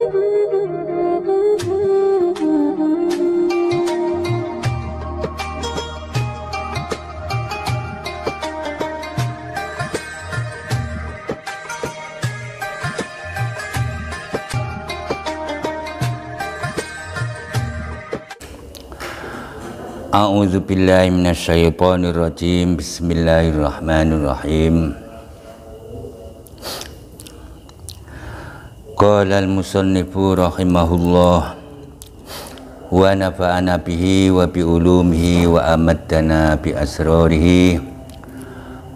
A'udzu billahi minasyaitonir rajim. Bismillahirrahmanirrahim. Qala al-musannifu rahimahullah wa nafa'ana bihi wa bi ulumihi wa amaddana bi asrarihi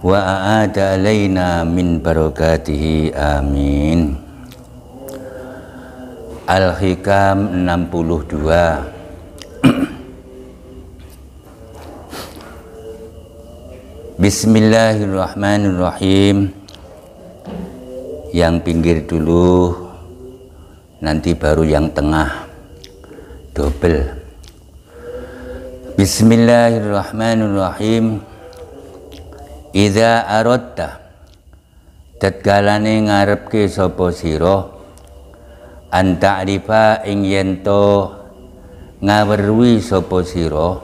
wa a'ada alaina min barakatihi, amin. Al-Hikam 62. Bismillahirrahmanirrahim. Yang pinggir dulu, nanti baru yang tengah, double. Bismillahirrahmanirrahim. Idza aradta, tatkalane ngarepke sapa sira, anta arifa ing yento ngaweruhi sapa sira,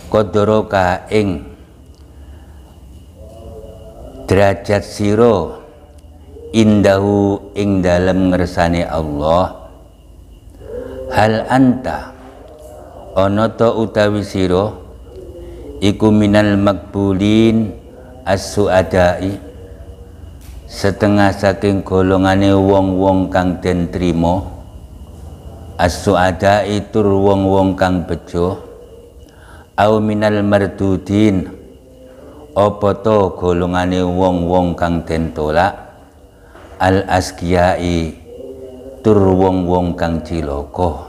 qadroka ing derajat siro indahu ing dalem ngersane Allah. Hal anta ana ta utawi siro iku minal makbulin as-suadai, setengah saking golongane wong-wong kang den trima. As-suadai tur wong-wong kang bejo. Au minal mardudin, apa to golongane wong-wong kang den tolak. Al asqiyai tur wong-wong kang cilaka.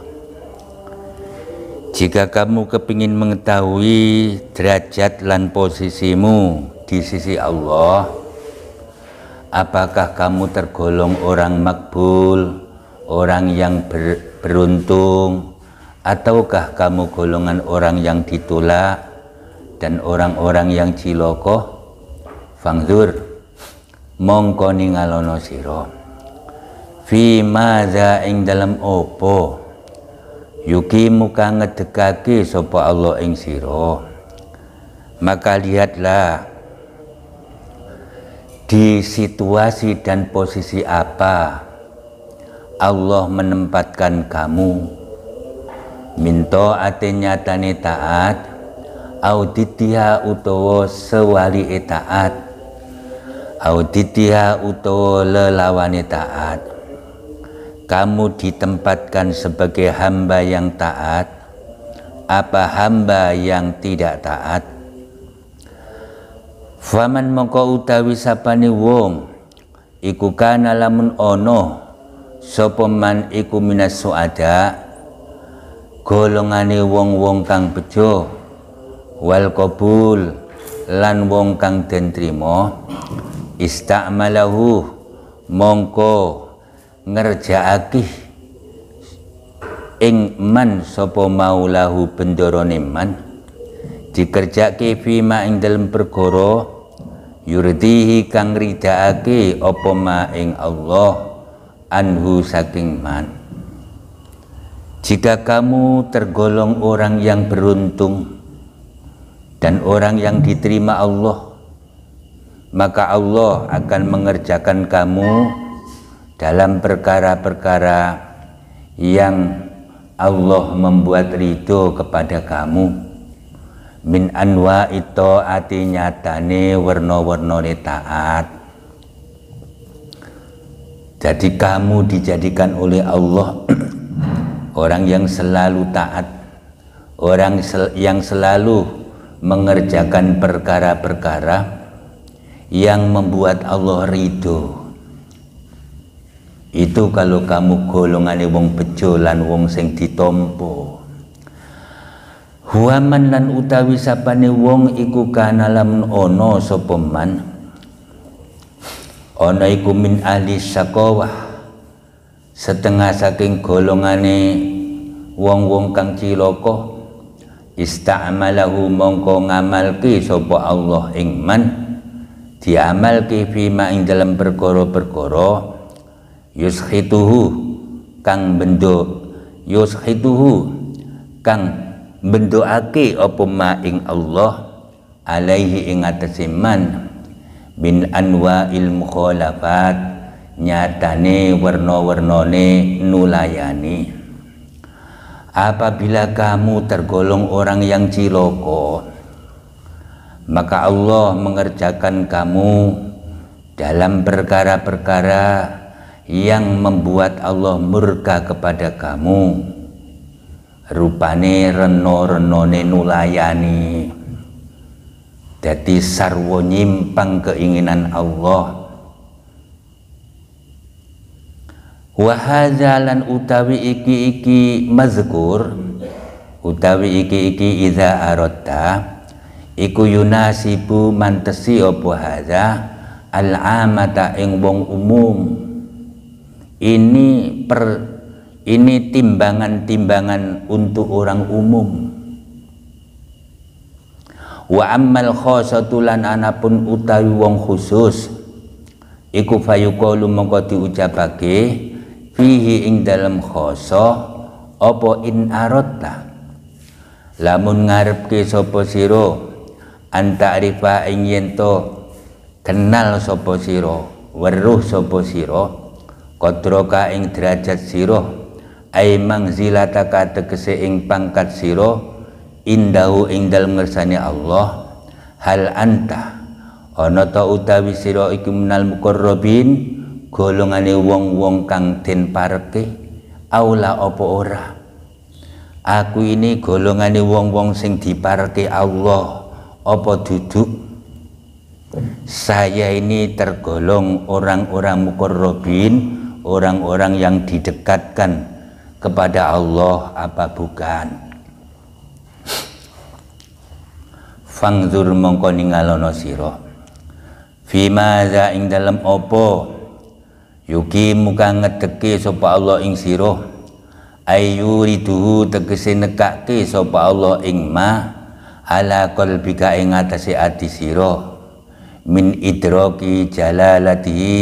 Jika kamu kepingin mengetahui derajat lan posisimu di sisi Allah, apakah kamu tergolong orang makbul, orang yang beruntung, ataukah kamu golongan orang yang ditolak dan orang-orang yang cilaka? Fangzur, mongko ningalono sira fi madza ing dalam opo yuki muka ngedekake sapa Allah ing sira. Maka lihatlah di situasi dan posisi apa Allah menempatkan kamu. Minto ate nyatane taat, auditiha utawa sewali taat, auditiha utawa lelawane taat. Kamu ditempatkan sebagai hamba yang taat apa hamba yang tidak taat. Faman mongko utawi sapane wong iku kana lamun ono sapa man iku minas suada, golongane wong-wong kang bejo, wal qabul lan wong kang den trima, ista'malahu mongko ngerjaake ing man sapa maulahu bendorone man, dikerjake fima ing dalem perkara yurdihi kang ridaake apa ma ing Allah anhu saking man. Jika kamu tergolong orang yang beruntung dan orang yang diterima Allah, maka Allah akan mengerjakan kamu dalam perkara-perkara yang Allah membuat ridho kepada kamu. Min anwa itu ati nyatane warna-warnane taat. Jadi kamu dijadikan oleh Allah orang yang selalu taat, orang yang selalu mengerjakan perkara-perkara yang membuat Allah ridho. Itu kalau kamu golongane wong bejo lan wong sing ditampa. Huwaman lan utawi sapane wong iku kana lamun ana sapa man, ana iku min ahli syaqawah, setengah saking golongane wong-wong kang cilaka, ista'malahu mongko ngamalke sapa Allah ing man, diamalke fima ing dalam perkara-perkara yuskhituhu kang bendo yushituhu kang bendoake apa ma ing Allah alaihi ing atase man bin anwa'il mukhalafat nyatane warna-warnane nulayani. Apabila kamu tergolong orang yang ciloko, maka Allah mengerjakan kamu dalam perkara-perkara yang membuat Allah murka kepada kamu, rupane reno-renone nulayani, dadi sarwa nyimpang keinginan Allah. Wa hadza lan utawi iki mazkur, utawi iki idza aradta iku yunasibu mantesi apa hadza al-amata ing wong umum. Ini timbangan-timbangan untuk orang umum. Wa ammal khosatu lan anapun utawi wong khusus iku fayuqalu mongko diucapake fihi ing dalam khoso apa in aradta lamun ngarepke sapa sira anta'rifa ing yen to kenal sapa sira weruh sapa sira qadroka ing derajat sira ai mangzilataka tegese ing pangkat sira indahu ing dalem ngersane Allah. Hal anta ana ta utawi sira iku minal muqarrabin golongane wong-wong kang den pareke aula apa ora. Aku ini golongane wong-wong sing dipareke Allah apa duduk. Saya ini tergolong orang-orang muqarrabin, orang-orang yang didekatkan kepada Allah apa bukan. Fangzur mongko ningalono sira fima za ing dalem apa yuki muka ngedeki sapa Allah ing sira ayyuriduhu tegese nekake sapa Allah ing ma ala qalbika ing atase ati sira min idraki jalalatihi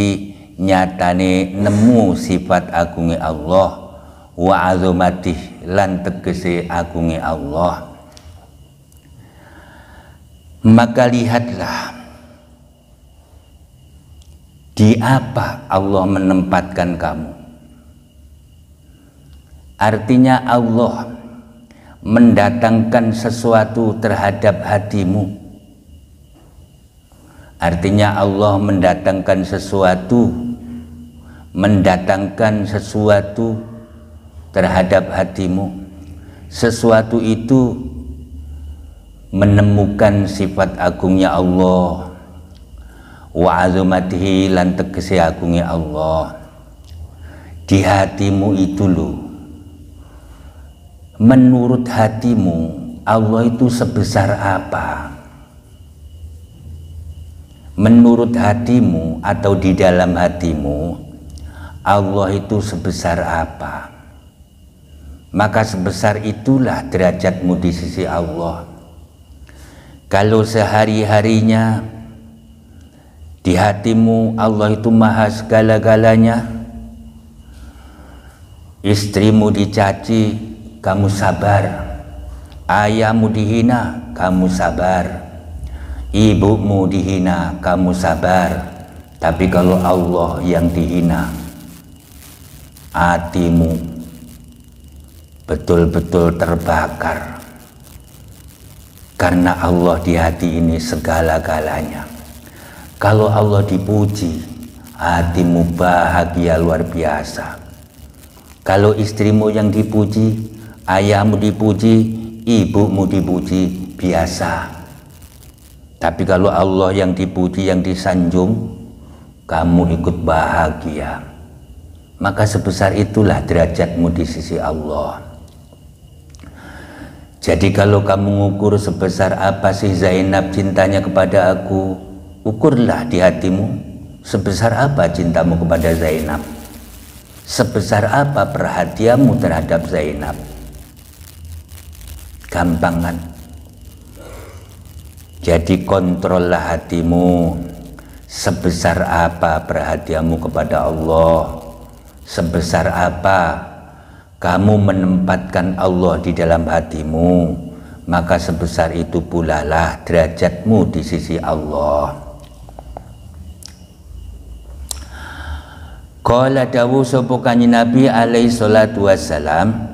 nyatane nemu sifat agunge Allah wa azamatih lan tegese agunge Allah. Maka lihatlah di apa Allah menempatkan kamu. Artinya Allah mendatangkan sesuatu terhadap hatimu. Artinya Allah mendatangkan sesuatu terhadap hatimu. Sesuatu itu menemukan sifat agungnya Allah wa azamatihi lan tegese agungnya Allah di hatimu itu loh. Menurut hatimu Allah itu sebesar apa? Menurut hatimu atau di dalam hatimu Allah itu sebesar apa? Maka sebesar itulah derajatmu di sisi Allah. Kalau sehari-harinya di hatimu Allah itu maha segala-galanya, istrimu dicaci, kamu sabar. Ayahmu dihina, kamu sabar. Ibumu dihina, kamu sabar. Tapi kalau Allah yang dihina, hatimu betul-betul terbakar. Karena Allah di hati ini segala-galanya. Kalau Allah dipuji, hatimu bahagia luar biasa. Kalau istrimu yang dipuji, ayahmu dipuji, ibumu dipuji, biasa. Tapi kalau Allah yang dipuji, yang disanjung, kamu ikut bahagia. Maka sebesar itulah derajatmu di sisi Allah. Jadi kalau kamu mengukur sebesar apa sih Zainab cintanya kepada aku, ukurlah di hatimu sebesar apa cintamu kepada Zainab, sebesar apa perhatianmu terhadap Zainab. Gampang kan? Jadi kontrollah hatimu, sebesar apa perhatianmu kepada Allah, sebesar apa kamu menempatkan Allah di dalam hatimu, maka sebesar itu pula lah derajatmu di sisi Allah. Qala dawu sapa kanjeng Nabi alaihi salatu wassalam,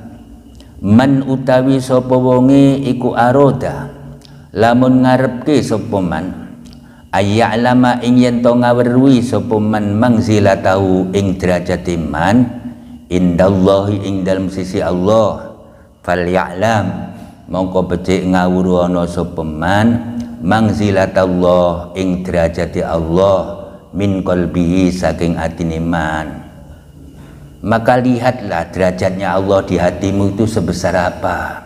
man utawi sapa wonge iku aroda lamun ngarepke sapa man ayya'lama ing yen to ngaweruhi sapa man mangzilatahu ing derajate man indallahi ing dalam sisi Allah, falya'lam mongko becik ngawuru ana sapa man mangzilatallah ing derajate Allah min qalbihi saking atine man. Maka lihatlah derajatnya Allah di hatimu itu sebesar apa.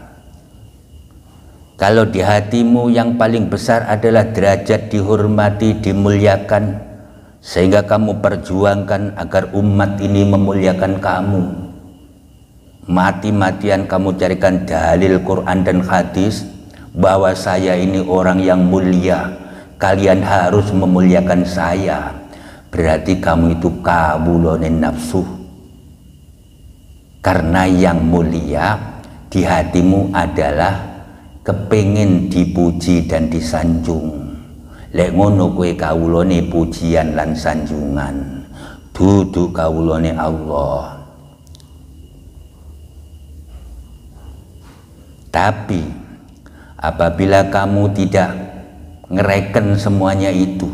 Kalau di hatimu yang paling besar adalah derajat dihormati, dimuliakan, sehingga kamu perjuangkan agar umat ini memuliakan kamu, mati-matian kamu carikan dalil Quran dan hadis bahwa saya ini orang yang mulia, kalian harus memuliakan saya, berarti kamu itu kabulone nafsu. Karena yang mulia di hatimu adalah kepingin dipuji dan disanjung. Lek ngono kowe kawulane pujian lan sanjungan, dudu kawulane Allah. Tapi apabila kamu tidak ngereken semuanya itu,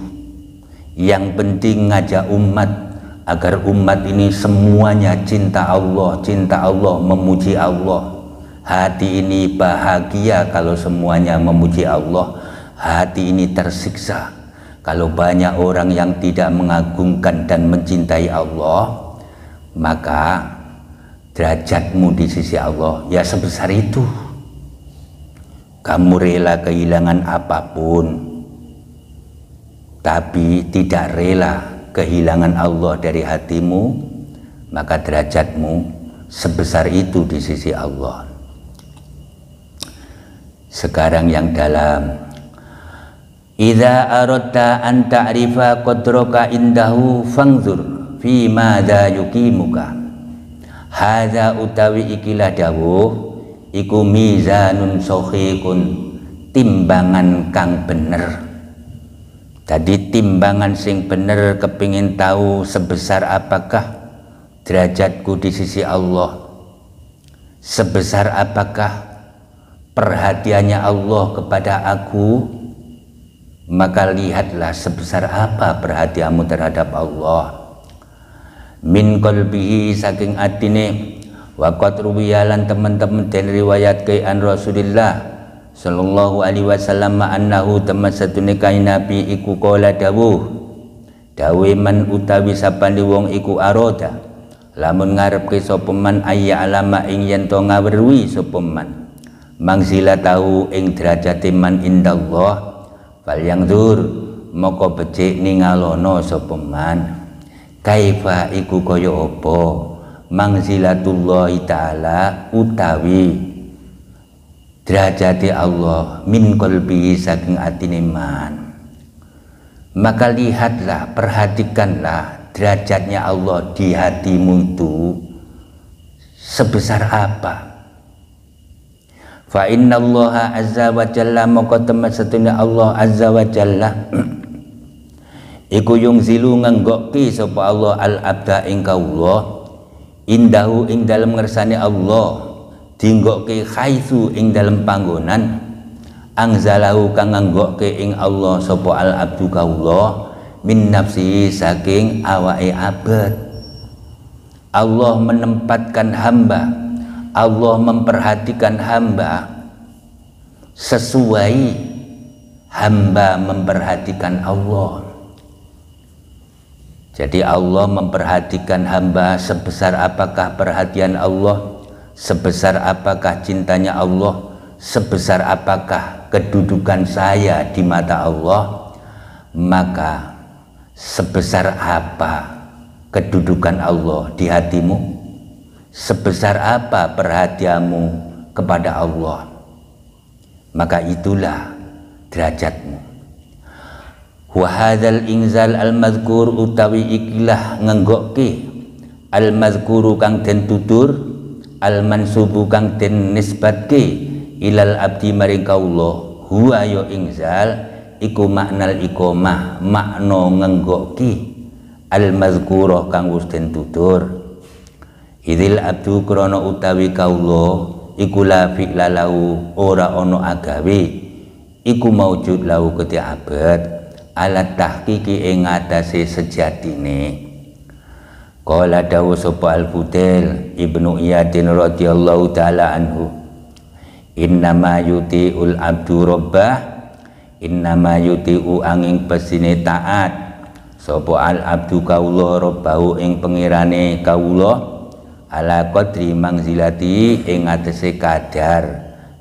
yang penting ngajak umat agar umat ini semuanya cinta Allah, memuji Allah. Hati ini bahagia kalau semuanya memuji Allah. Hati ini tersiksa kalau banyak orang yang tidak mengagungkan dan mencintai Allah. Maka derajatmu di sisi Allah ya sebesar itu. Kamu rela kehilangan apapun, tapi tidak rela kehilangan Allah dari hatimu, maka derajatmu sebesar itu di sisi Allah. Sekarang yang dalam, idza aradta an ta'rifa qadraka indahu fangzur fi madza yuqimuka. Hadza utawi ikilah dawuh iku mizanun sahihun, timbangan kang bener. Tadi timbangan sing bener kepingin tahu sebesar apakah derajatku di sisi Allah, sebesar apakah perhatiannya Allah kepada aku, maka lihatlah sebesar apa perhatianmu terhadap Allah. Min qalbihi saking atine, waqat ruwiyalan teman-teman den riwayat ke an Rasulillah sallallahu alaihi wasallam annahu tamassatune kain Nabi iku qala dawuh man utawi sapane wong iku aroda lamun ngarepke sapa man ayya alama ing yen to ngaweruhi sapa man mangzila tahu ing derajate man indallah, fal yang zur moko becik ningalono sapa man kaifa iku kaya apa mangzilatullahi ta'ala utawi derajati Allah min qalbi saking atine man. Maka lihatlah, perhatikanlah derajatnya Allah di hatimu itu sebesar apa. Fa innallaha azza wa jalla maka temen setune Allah azza wa jalla iku yungzilu nganggoki sapa Allah al abda ing kawula indahu ing dalem ngersane Allah dinggokke khaitsu ing dalem panggonan angzalahu kang nganggokke ing Allah sapa al abdu kawula min nafsi saking awake abad. Allah menempatkan hamba, Allah memperhatikan hamba sesuai hamba memperhatikan Allah. Jadi Allah memperhatikan hamba sebesar apakah perhatian Allah, sebesar apakah cintanya Allah, sebesar apakah kedudukan saya di mata Allah, maka sebesar apa kedudukan Allah di hatimu, sebesar apa perhatianmu kepada Allah, maka itulah derajatmu. Wa hadzal inzal al-madhkur utawi ikilah ngenggokke al mazkuru kang den tutur, al mansubu kang den nisbatke ilal abdi maring kawula, huwa ya ingzal iku maknal iqamah, makna ngenggoki al mazkura kang wis den tutur. Idil abdu krana utawi kawula iku la fi'la lahu, ora ana agawe iku maujud lahu kedhe abad alat tahqiqi ing atase sejatine. Qala dawu sapa Al-Fudail Ibnu Iyadin radhiyallahu taala anhu, innama yuti'ul abdu rabbah, innama yuti'u angin pesine taat sapa al abdu kawula rabbahu ing pengirane kawula ala qadri mangzilati ing atase kadar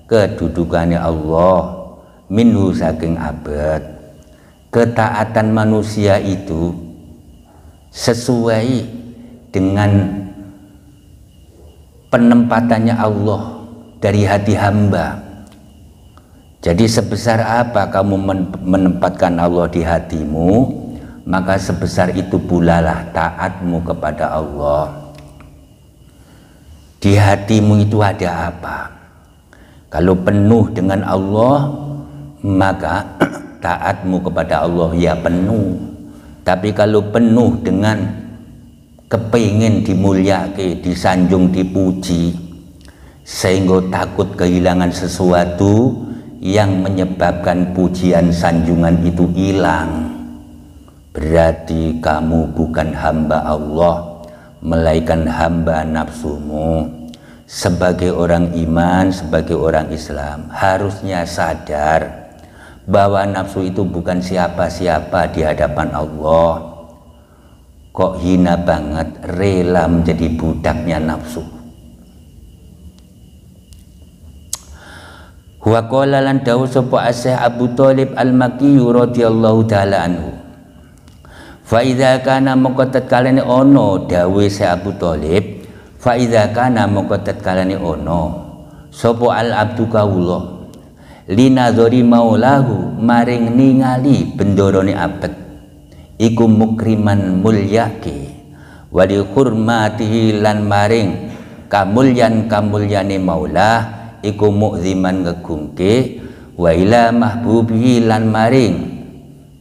kedudukane Allah minhu saking abad. Ketaatan manusia itu sesuai dengan penempatannya Allah dari hati hamba. Jadi sebesar apa kamu menempatkan Allah di hatimu, maka sebesar itu pula lah taatmu kepada Allah. Di hatimu itu ada apa? Kalau penuh dengan Allah, maka taatmu kepada Allah ya penuh. Tapi kalau penuh dengan kepingin dimulyake, disanjung, dipuji, sehingga takut kehilangan sesuatu yang menyebabkan pujian sanjungan itu hilang, berarti kamu bukan hamba Allah, melainkan hamba nafsumu. Sebagai orang iman, sebagai orang Islam, harusnya sadar bahwa nafsu itu bukan siapa-siapa di hadapan Allah. Kok hina banget rela menjadi budaknya nafsu. Wa qala lan dawu sapa Syekh Abu Thalib Al-Makki radhiyallahu taala anhu, fa idza kana mongko tatkalane ono dawe Syekh Abu Thalib, fa idza kana mongko tatkalane ono sapa al abdu kawula linadzori maulahu maring ningali bendorone abet iku mukriman mulyake wali hurmatihi lan maring kamulyane maulah iku mu'ziman ngegungke wa ila mahbubihi lan maring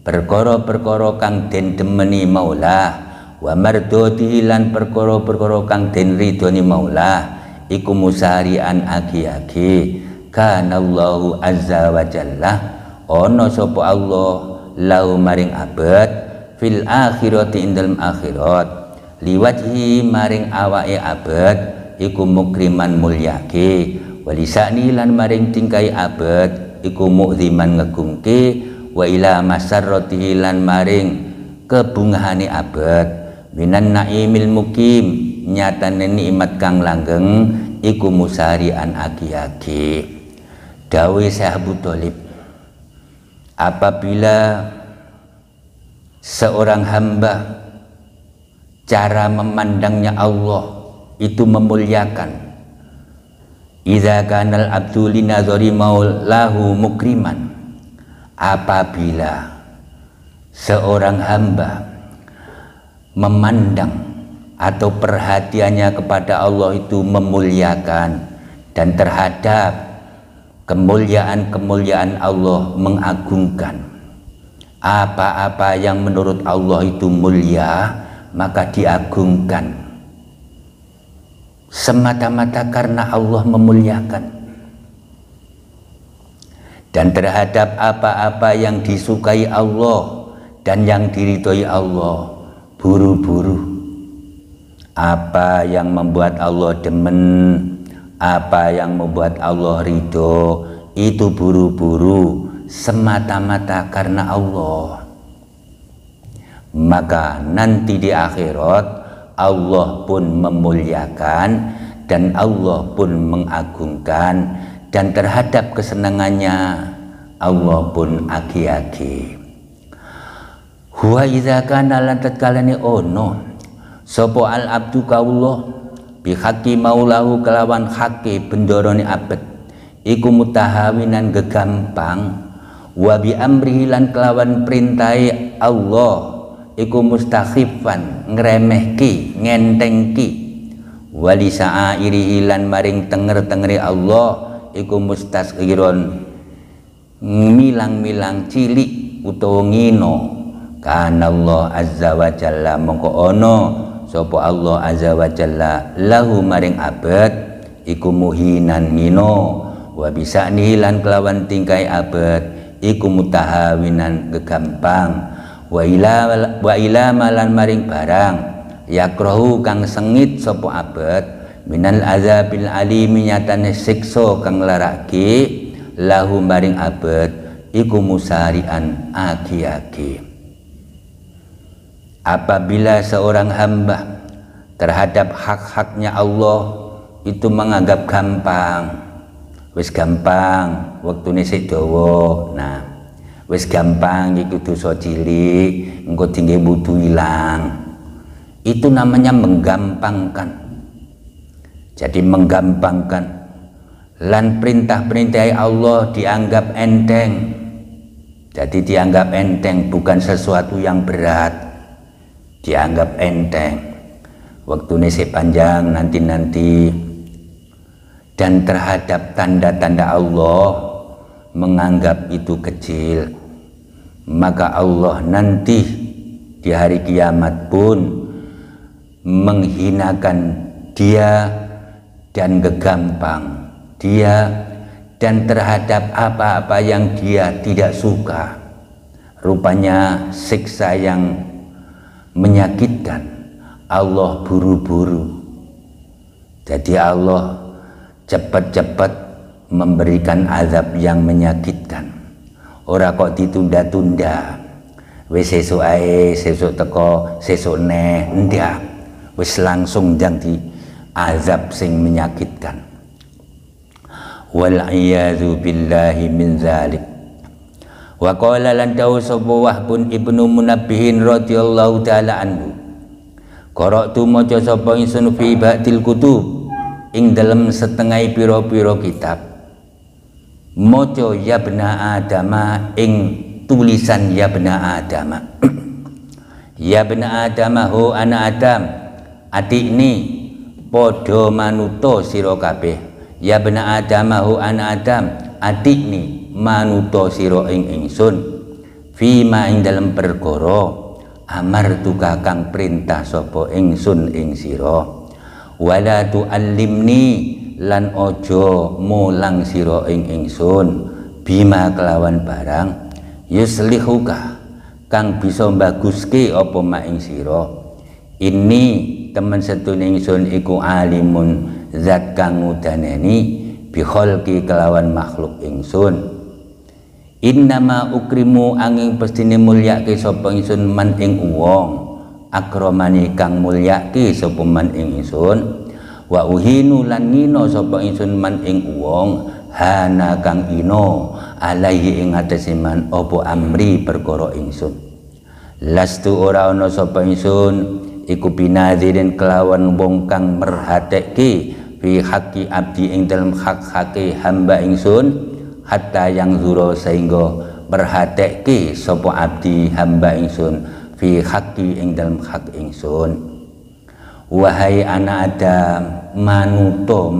perkara-perkara kang den demeni maulah wa mardhatihi lan perkara-perkara kang den ridhoni maulah iku musarian agi-agi kanallahu azza wa jalla ana sapa Allah lahu maring abad fil akhirati indal akhirat liwajhi maring awake abad iku mukriman mulyake walisani lan maring tingkai abad iku mu'ziman ngegungke wa ila masarratihi lan maring kebungahane abad minan naimil mukim nyatane nikmat kang langgeng iku musarian agi-agi. Dawe Syekh Abu Thalib, apabila seorang hamba cara memandangnya Allah itu memuliakan, idza kanal abdu linadzari maulahu mukriman, apabila seorang hamba memandang atau perhatiannya kepada Allah itu memuliakan dan terhadap kemuliaan-kemuliaan Allah mengagungkan, apa-apa yang menurut Allah itu mulia maka diagungkan semata-mata karena Allah memuliakan, dan terhadap apa-apa yang disukai Allah dan yang diridhoi Allah buru-buru. Apa yang membuat Allah demen, apa yang membuat Allah ridho, itu buru-buru semata-mata karena Allah. Maka nanti di akhirat Allah pun memuliakan dan Allah pun mengagungkan, dan terhadap kesenangannya Allah pun agi-agi. Huwa idza kana lan tatkalane ono sapa al abdu kawula bihaqi maulahu kelawan hake bendorone abet iku mutahawinan gegampang wa bi amrihi lan kelawan perintahe Allah iku mustakhifan ngremehki ngentengki wali sa'airi lan maring tenger-tengeri Allah iku mustasghiron milang-milang cilik utawa ngino kana Allah azza wa jalla mongko ono sapa Allah azza wa jalla lahu maring abad iku muhinan ngino wa bisa nihilan kelawan tingkai abad iku mutahawinan gegampang wa ila malan maring barang yakrohu kang sengit sapa abad minal azabil alimi nyatane siksa kang larake lahu maring abad iku musarian aki-aki. Apabila seorang hamba terhadap hak-haknya Allah itu menganggap gampang, wis gampang waktune sik dawa, nah wis gampang iku dosa cilik engko tinggi butuh ilang, itu namanya menggampangkan. Jadi menggampangkan lan perintah-perintah Allah dianggap enteng. Jadi dianggap enteng, bukan sesuatu yang berat, dianggap enteng. Waktunya sepanjang nanti-nanti. Dan terhadap tanda-tanda Allah menganggap itu kecil, maka Allah nanti di hari kiamat pun menghinakan dia dan gegampang dia dan terhadap apa-apa yang dia tidak suka, rupanya siksa yang menyakitkan. Allah buru-buru, jadi Allah cepat-cepat memberikan azab yang menyakitkan. Ora kok ditunda-tunda, wis sesuk ae, sesuk teko, sesuk neh, ndak, wis langsung jang di azab sing menyakitkan. Wal iyadzu billahi min zalik. Wa qala lan dawu sapa Wahbun ibnu Munabbihin radhiyallahu taala anhu, qara'tu maca sapa ingsun fi ba'dil kutub ing dalem setengah pira-pira kitab, maca ya bena adama ing tulisan ya bena adama. Ya bena adama ho ana adam, atikni padha manuta sira kabeh. Ya bena adamahu an adam, atikni manuta sira ing ingsun fima ing dalem perkara amartuka kang perintah sapa ingsun ing sira, wala tuallimni lan aja mulang sira ing ingsun bima kelawan barang yuslihuka kang bisa baguske apa mak ing sira. Ini temen setune ingsun iku alimun zat kang ngudaneni bi khalqi kelawan makhluk ingsun. Innama ukrimu angin pestine mulyake sapa ingsun man ing wong akramani kang mulyake sapa man ing ingsun, wa uhinu lan ngino sapa ingsun man ing wong hana kang ino alaihi ing atase man apa amri perkara ingsun. Lastu ora ana sapa ingsun iku binadirin kelawan wong kang merhatekke fi haqqi abdi ing dalam hak-hake hamba ingsun, hatta yang zuro sehingga merhatekke sapa abdi hamba ingsun fi haqqi ing dalam hak ingsun. Wahai anak Adam, manuto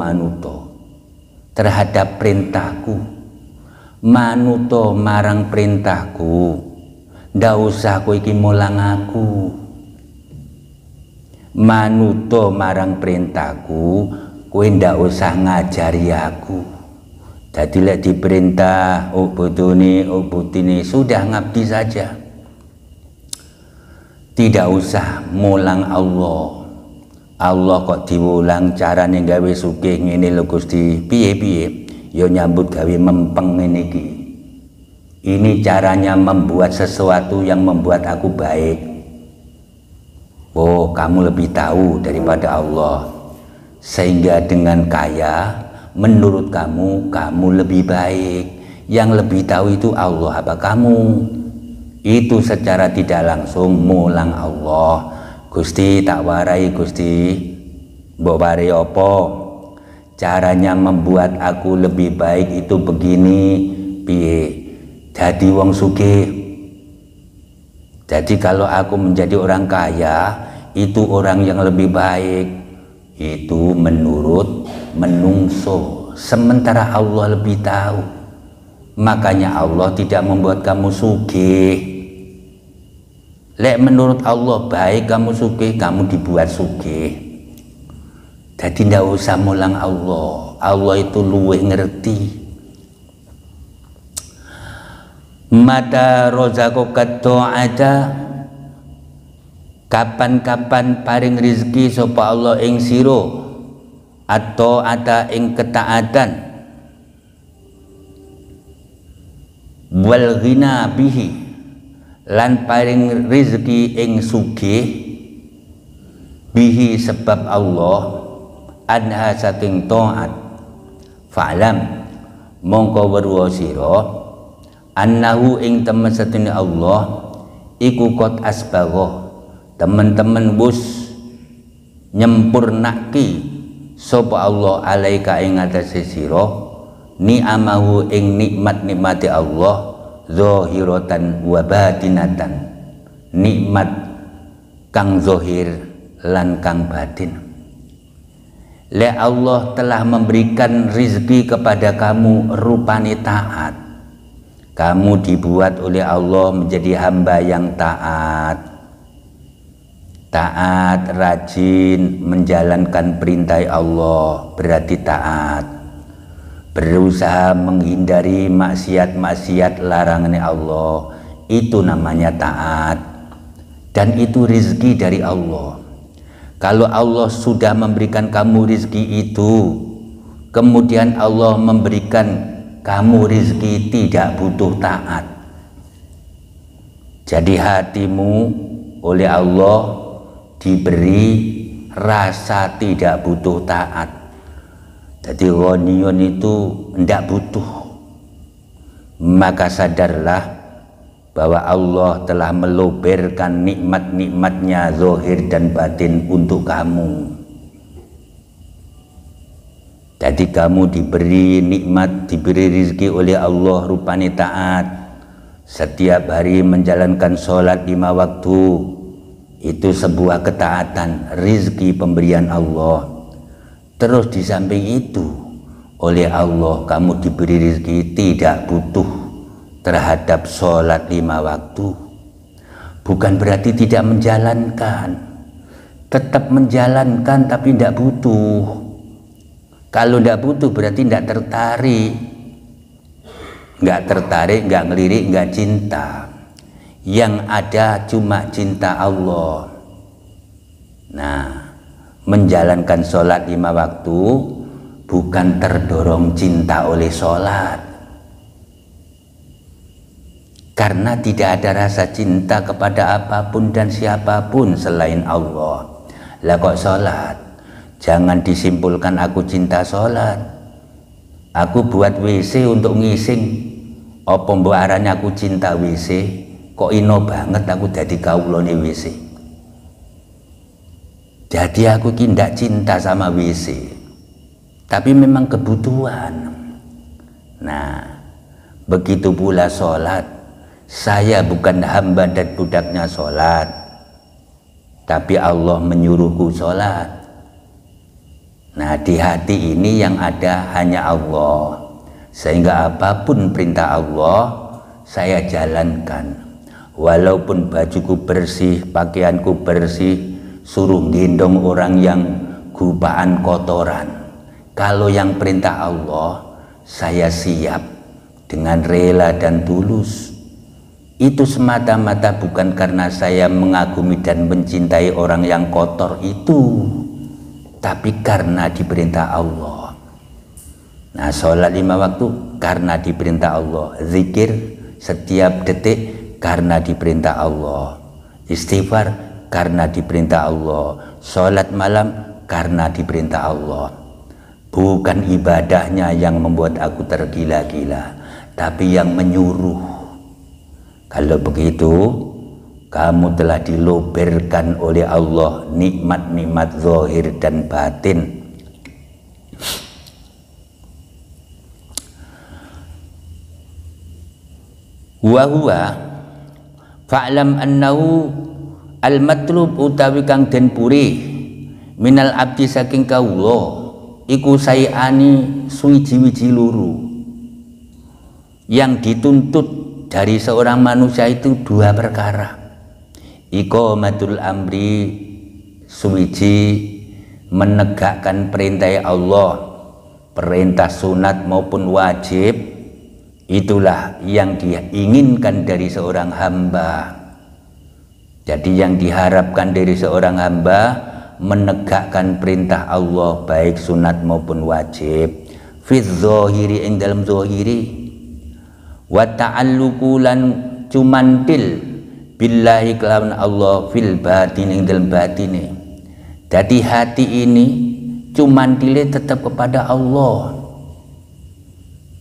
terhadap perintahku, manuto marang perintahku, ndak usah kowe iki mulang aku. Manuto marang perintahku, kowe ndak usah ngajari aku. Jadi lek diperintah ubudini sudah ngabdi saja, tidak usah mulang Allah. Allah kok diulang carane gawe sugih ngene lho Gusti, piye-piye ya nyambut gawe mempeng ngene iki. Ini caranya membuat sesuatu yang membuat aku baik. Oh, kamu lebih tahu daripada Allah, sehingga dengan kaya menurut kamu lebih baik. Yang lebih tahu itu Allah apa kamu? Itu secara tidak langsung mulang Allah. Gusti tak warai Gusti, mbok warai apa? Caranya membuat aku lebih baik itu begini, piye? Jadi wong sugih. Jadi kalau aku menjadi orang kaya, itu orang yang lebih baik, itu menurut menungso, sementara Allah lebih tahu. Makanya Allah tidak membuat kamu sugih. Lek menurut Allah baik kamu sugih, kamu dibuat sugih. Jadi tidak usah mulang Allah. Allah itu luwih ngerti. Mata rozaqokat ta'ata, kapan-kapan paring rizki sapa Allah ing sira atau ada ing ketaatan, wal ghina bihi, lan paring rizki ing sugih bihi sebab Allah, anha saking ta'at, fa'lam mongko weruh sira annahu ing temen satune Allah iku qad asbagha, teman-teman bus nyempurnaki sapa Allah alaika ing atase sira ni'amahu ing nikmat-nikmati Allah zahiratan wa batinatan, nikmat kang zahir lan kang batin. Le Allah telah memberikan rizki kepada kamu rupane taat. Kamu dibuat oleh Allah menjadi hamba yang taat, rajin menjalankan perintah Allah, berarti taat. Berusaha menghindari maksiat-maksiat larangan Allah, itu namanya taat. Dan itu rizki dari Allah. Kalau Allah sudah memberikan kamu rizki itu, kemudian Allah memberikan kamu rizki tidak butuh taat. Jadi hatimu oleh Allah diberi rasa tidak butuh taat. Jadi ghaniyun itu tidak butuh. Maka sadarlah bahwa Allah telah meluberkan nikmat-nikmatnya zahir dan batin untuk kamu. Jadi kamu diberi nikmat, diberi rizki oleh Allah rupanya taat. Setiap hari menjalankan sholat 5 waktu, itu sebuah ketaatan, rizki pemberian Allah. Terus di samping itu, oleh Allah kamu diberi rizki tidak butuh terhadap sholat 5 waktu. Bukan berarti tidak menjalankan, tetap menjalankan tapi tidak butuh. Kalau tidak butuh berarti tidak tertarik, nggak ngelirik, nggak cinta. Yang ada cuma cinta Allah. Nah, menjalankan sholat 5 waktu bukan terdorong cinta oleh sholat, karena tidak ada rasa cinta kepada apapun dan siapapun selain Allah. Lah kok sholat? Jangan disimpulkan aku cinta sholat, aku buat WC untuk ngising. Apa mbok arane aku cinta WC? Kok ino banget aku dadi kaulone WC. Jadi aku tidak cinta sama WC, tapi memang kebutuhan. Nah, begitu pula sholat. Saya bukan hamba dan budaknya sholat, tapi Allah menyuruhku sholat. Nah, di hati ini yang ada hanya Allah, sehingga apapun perintah Allah saya jalankan. Walaupun bajuku bersih, pakaianku bersih, suruh gendong orang yang gubaan kotoran, kalau yang perintah Allah saya siap dengan rela dan tulus. Itu semata-mata bukan karena saya mengagumi dan mencintai orang yang kotor itu, tapi karena diperintah Allah. Nah, sholat 5 waktu karena diperintah Allah, zikir setiap detik karena diperintah Allah, istighfar karena diperintah Allah, sholat malam karena diperintah Allah. Bukan ibadahnya yang membuat aku tergila-gila, tapi yang menyuruh. Kalau begitu, kamu telah diluberkan oleh Allah nikmat-nikmat zahir dan batin. Wa huwa fa'lam annahu al matlub utawi kang den puri minal abdi saking kawula iku sayani suwiji-wiji loro. Yang dituntut dari seorang manusia itu dua perkara. Iqamatul amri, suwiji menegakkan perintah Allah, perintah sunat maupun wajib. Itulah yang diinginkan dari seorang hamba. Jadi yang diharapkan dari seorang hamba menegakkan perintah Allah baik sunat maupun wajib. Fi dzahiri ing dalam zahiri, wa ta'alluqu lan cumantil billahi kelawan Allah fil batin ing dalam batine. Jadi hati ini cumantile tetap kepada Allah.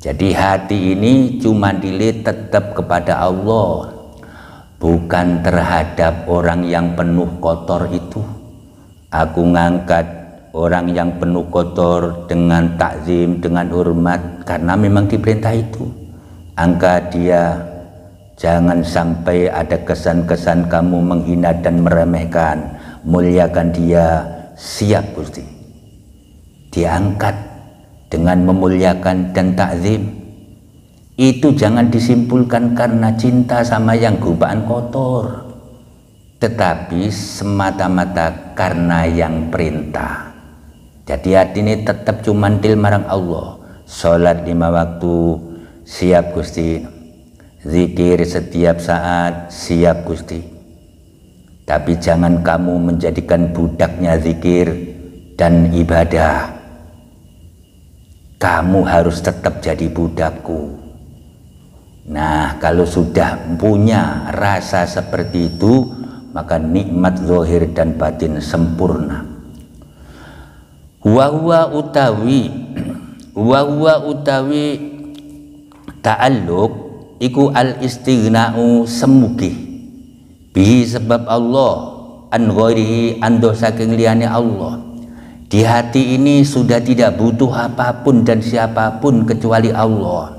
Jadi hati ini cumantile tetap kepada Allah, bukan terhadap orang yang penuh kotor itu. Aku ngangkat orang yang penuh kotor dengan takzim, dengan hormat, karena memang diperintah itu. Angkat dia, jangan sampai ada kesan-kesan kamu menghina dan meremehkan. Muliakan dia, siap Gusti. Diangkat dengan memuliakan dan takzim. Itu jangan disimpulkan karena cinta sama yang gubaan kotor, tetapi semata-mata karena yang perintah. Jadi hati ini tetap cumantil marang Allah. Sholat 5 waktu, siap Gusti. Zikir setiap saat, siap Gusti. Tapi jangan kamu menjadikan budaknya zikir dan ibadah. Kamu harus tetap jadi budakku. Nah, kalau sudah punya rasa seperti itu, maka nikmat zahir dan batin sempurna. Wa huwa utawi ta'alluq iku al istighna'u semugih bihi sebab Allah an ghairihi ando saking liyane Allah. Di hati ini sudah tidak butuh apapun dan siapapun kecuali Allah.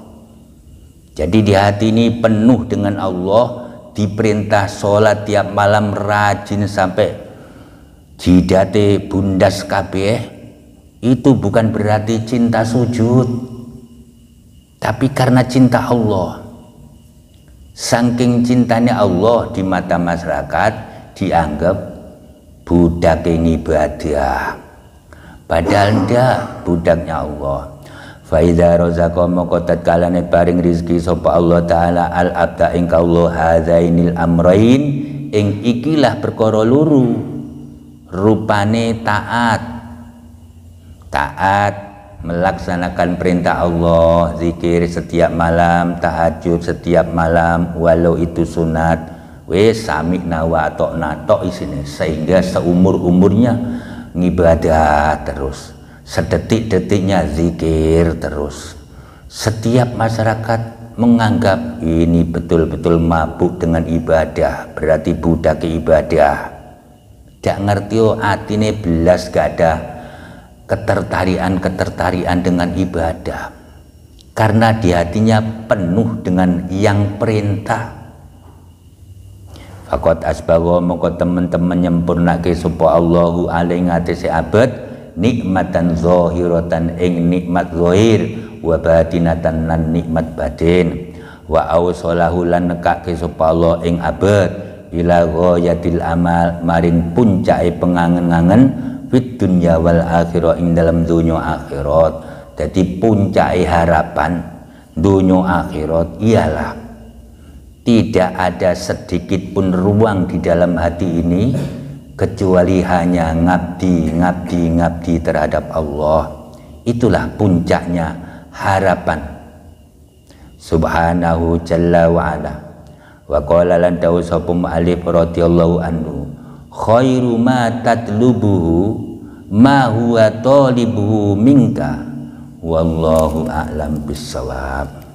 Jadi di hati ini penuh dengan Allah, diperintah sholat tiap malam rajin sampai jidate bundas kabeh. Itu bukan berarti cinta sujud, tapi karena cinta Allah. Saking cintanya Allah di mata masyarakat dianggap budak ibadah. Padahal ndak budaknya Allah. Fa idza razaqa moko tatkalane paring rizki sapa Allah taala al abda ing kaulo hadzainil amrain ing ikilah perkara loro. Rupane taat melaksanakan perintah Allah, zikir setiap malam, tahajud setiap malam walau itu sunat, wis sami'na wa ata'na tok isine, sehingga seumur-umurnya ngibadah terus, sedetik-detiknya zikir terus. Setiap masyarakat menganggap ini betul-betul mabuk dengan ibadah, berarti budak ibadah. Gak ngerti atine belas, gak ada ketertarikan dengan ibadah, karena di hatinya penuh dengan yang perintah. Fakot asbawa moko teman-teman nyempurnake sapa Allahu alaihi ngatese abad nikmatan zahiratan ing nikmat zahir wa batinatan lan nikmat batin wa awsalahu lan nekake sapa Allah ing abad ila ghayatil amal maring puncake pengangen-angen fit dunya wal akhirah ing dalam dunya akhirat. Jadi puncake harapan dunya akhirat ialah tidak ada sedikit pun ruang di dalam hati ini kecuali hanya ngabdi terhadap Allah. Itulah puncaknya harapan. Subhanahu jalla wa ala. Wa qala lan dawu sapa mu'allif radhiyallahu anhu, khairu ma tatlubuhu ma huwa talibuhu minka wallahu a'lam bissawab.